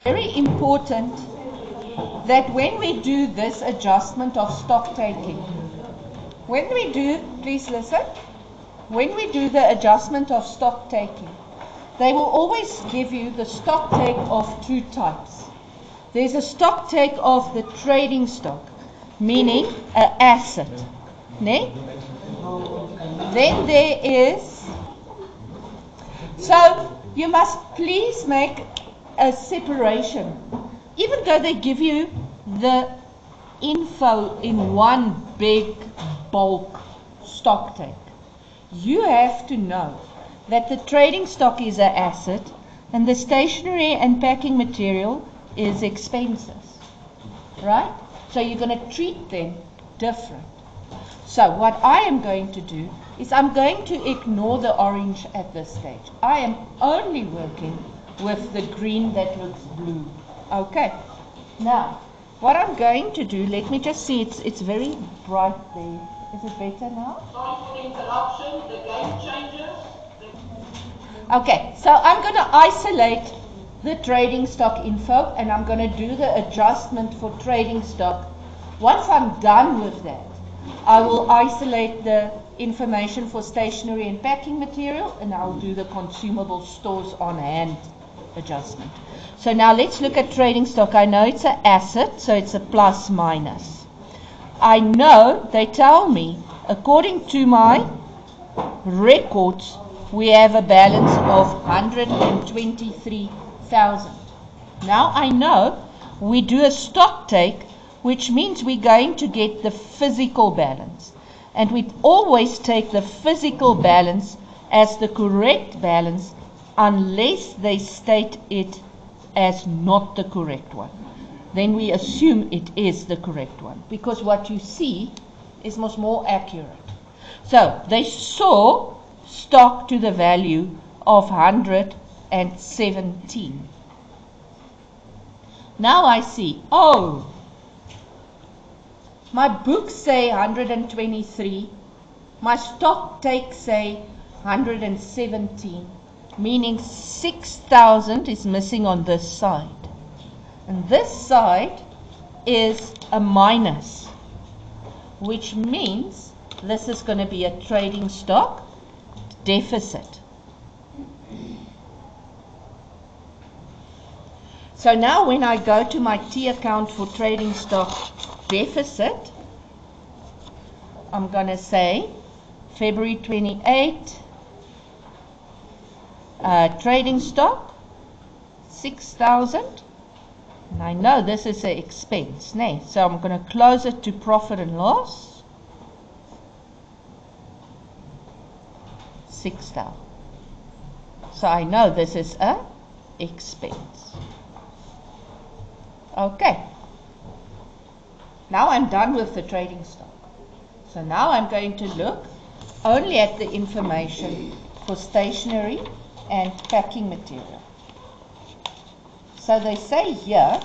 Very important that when we do this adjustment of stock taking, please listen, when we do the adjustment of stock taking, they will always give you the stock take of two types. There's a stock take of the trading stock, meaning an asset. Ne? Then there is, so you must please make a separation. Even though they give you the info in one big bulk stock take, you have to know that the trading stock is an asset and the stationery and packing material is expenses, right? So you're going to treat them different. So what I am going to do is I'm going to ignore the orange at this stage. I am only working with the green that looks blue. Okay. Now, what I'm going to do, let me just see, it's very bright there. Is it better now? Sorry for the interruption, the game changes. Okay, so I'm going to isolate the trading stock info and I'm going to do the adjustment for trading stock. Once I'm done with that, I will isolate the information for stationery and packing material and I'll do the consumable stores on hand adjustment. So now let's look at trading stock. I know it's an asset, so it's a plus minus. I know they tell me, according to my records, we have a balance of 123,000. Now I know we do a stock take, which means we're going to get the physical balance. And we always take the physical balance as the correct balance unless they state it as not the correct one. Then we assume it is the correct one because what you see is much more accurate. So they saw stock to the value of 117. Now I see, oh, my books say 123, my stock takes say 117, meaning 6,000 is missing on this side. And this side is a minus, which means this is going to be a trading stock deficit. So now when I go to my T account for trading stock deficit, I'm going to say February 28, trading stock 6,000, and I know this is an expense, nee? So I'm going to close it to profit and loss, 6,000. So I know this is a expense. Okay. Now I'm done with the trading stock. So now I'm going to look only at the information for stationery and packing material. So they say here,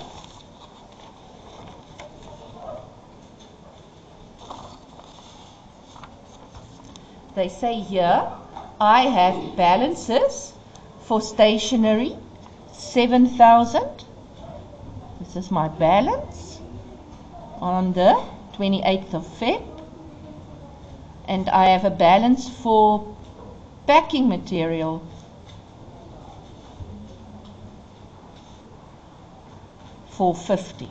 I have balances for stationery 7,000. This is my balance on the 28th of Feb. And I have a balance for packing material for 50.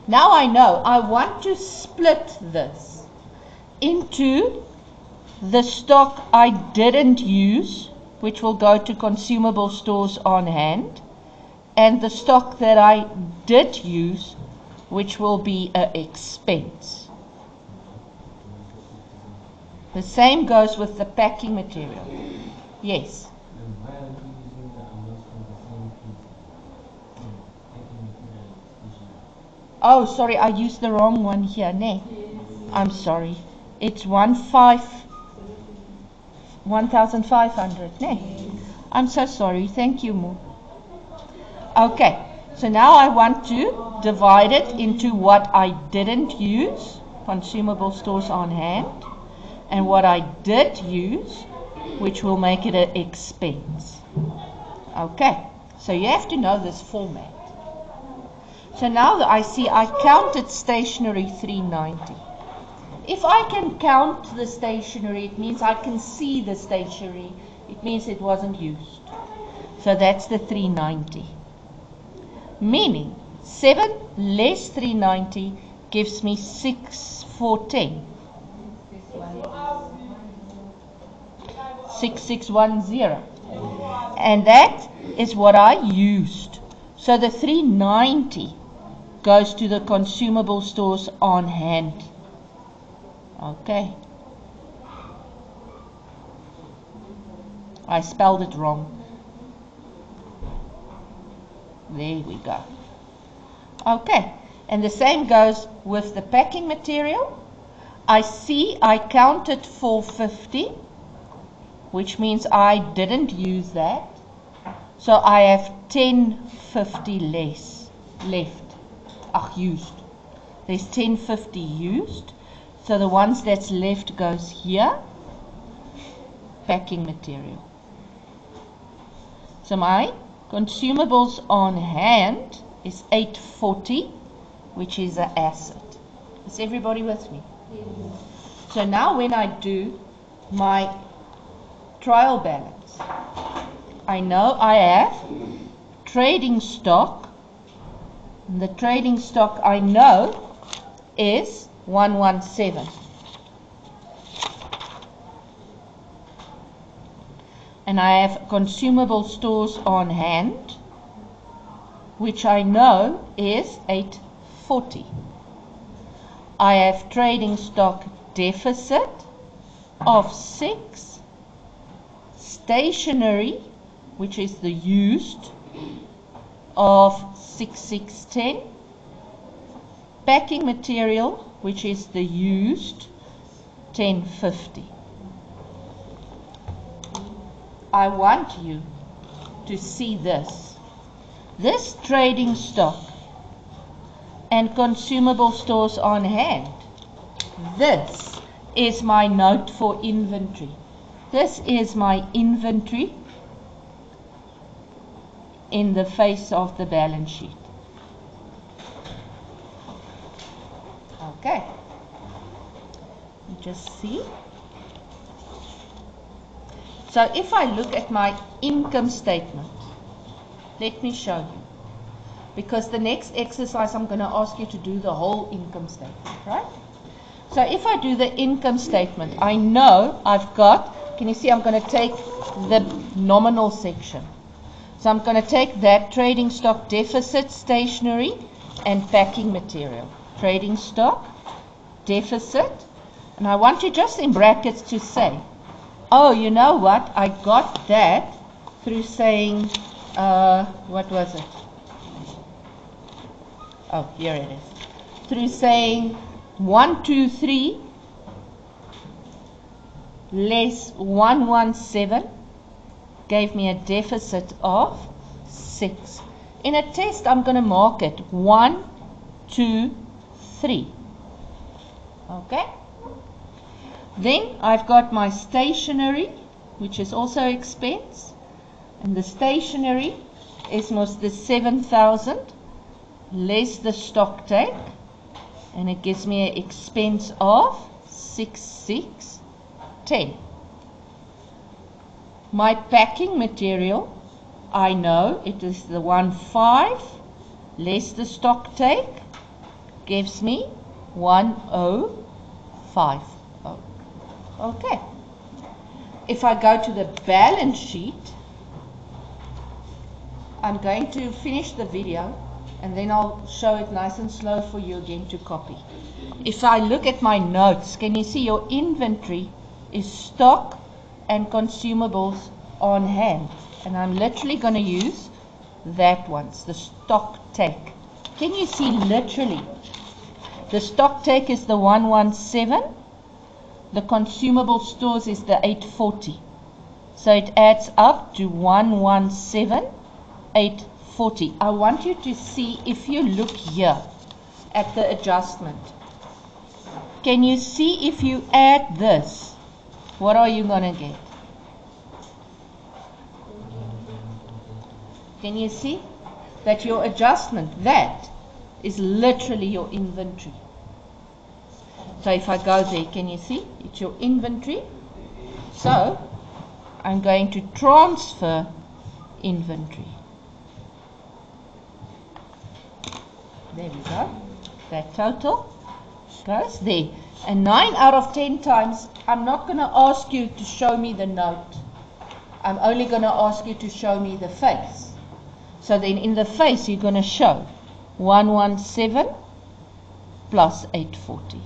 Now I know I want to split this into the stock I didn't use, which will go to consumable stores on hand, and the stock that I did use, which will be an expense. The same goes with the packing material. Yes. Oh, sorry, I used the wrong one here. Nee, I'm sorry. It's 1,500. Nee, I'm so sorry. Thank you, Mo. Okay, so now I want to divide it into what I didn't use, consumable stores on hand, and what I did use, which will make it an expense. Okay, so you have to know this format. So now I see I counted stationery 390. If I can count the stationery, it means I can see the stationery. It means it wasn't used. So that's the 390. Meaning 7 less 390 gives me 6410. 6610. And that is what I used. So the 390 goes to the consumable stores on hand. Okay. I spelled it wrong. There we go. Okay. And the same goes with the packing material. I see I counted 450, which means I didn't use that. So I have 1050 less left. Used. There's 1050 used. So the ones that's left goes here. Packing material. So my consumables on hand is 840, which is an asset. Is everybody with me? Yes. So now when I do my trial balance, I know I have trading stock. And the trading stock I know is 117. And I have consumable stores on hand, which I know is 840. I have trading stock deficit of 6. Stationery, which is the used, of 6610. Packing material, which is the used, 1050. I want you to see this. This trading stock and consumable stores on hand. This is my note for inventory. This is my inventory in the face of the balance sheet. Okay. You just see. So if I look at my income statement, let me show you. Because the next exercise I'm going to ask you to do the whole income statement, right? So if I do the income statement, I know I've got, can you see I'm going to take the nominal section. So I'm going to take that trading stock deficit, stationery, and packing material. Trading stock, deficit, and I want you just in brackets to say, oh, you know what, I got that through saying, what was it? Oh, here it is. Through saying 123 less 117 gave me a deficit of 6. In a test, I'm going to mark it 1, 2, 3. Okay? Then I've got my stationery, which is also expense. And the stationery is most the 7,000 less the stock take. And it gives me an expense of 6,610. My packing material, I know it is the 1,500 less the stock take, gives me 1,050. Okay. If I go to the balance sheet, I'm going to finish the video and then I'll show it nice and slow for you again to copy. If I look at my notes, can you see your inventory is stock and consumables on hand? And I'm literally going to use that once, the stock take. Can you see literally? The stock take is the 117. The consumable stores is the 840. So it adds up to 117,840. I want you to see, if you look here at the adjustment, can you see if you add this, what are you going to get? Can you see that your adjustment, that is literally your inventory. So if I go there, can you see? It's your inventory. So I'm going to transfer inventory. There we go. That total goes there. And 9 out of 10 times, I'm not going to ask you to show me the note. I'm only going to ask you to show me the face. So then in the face, you're going to show 117 plus 840.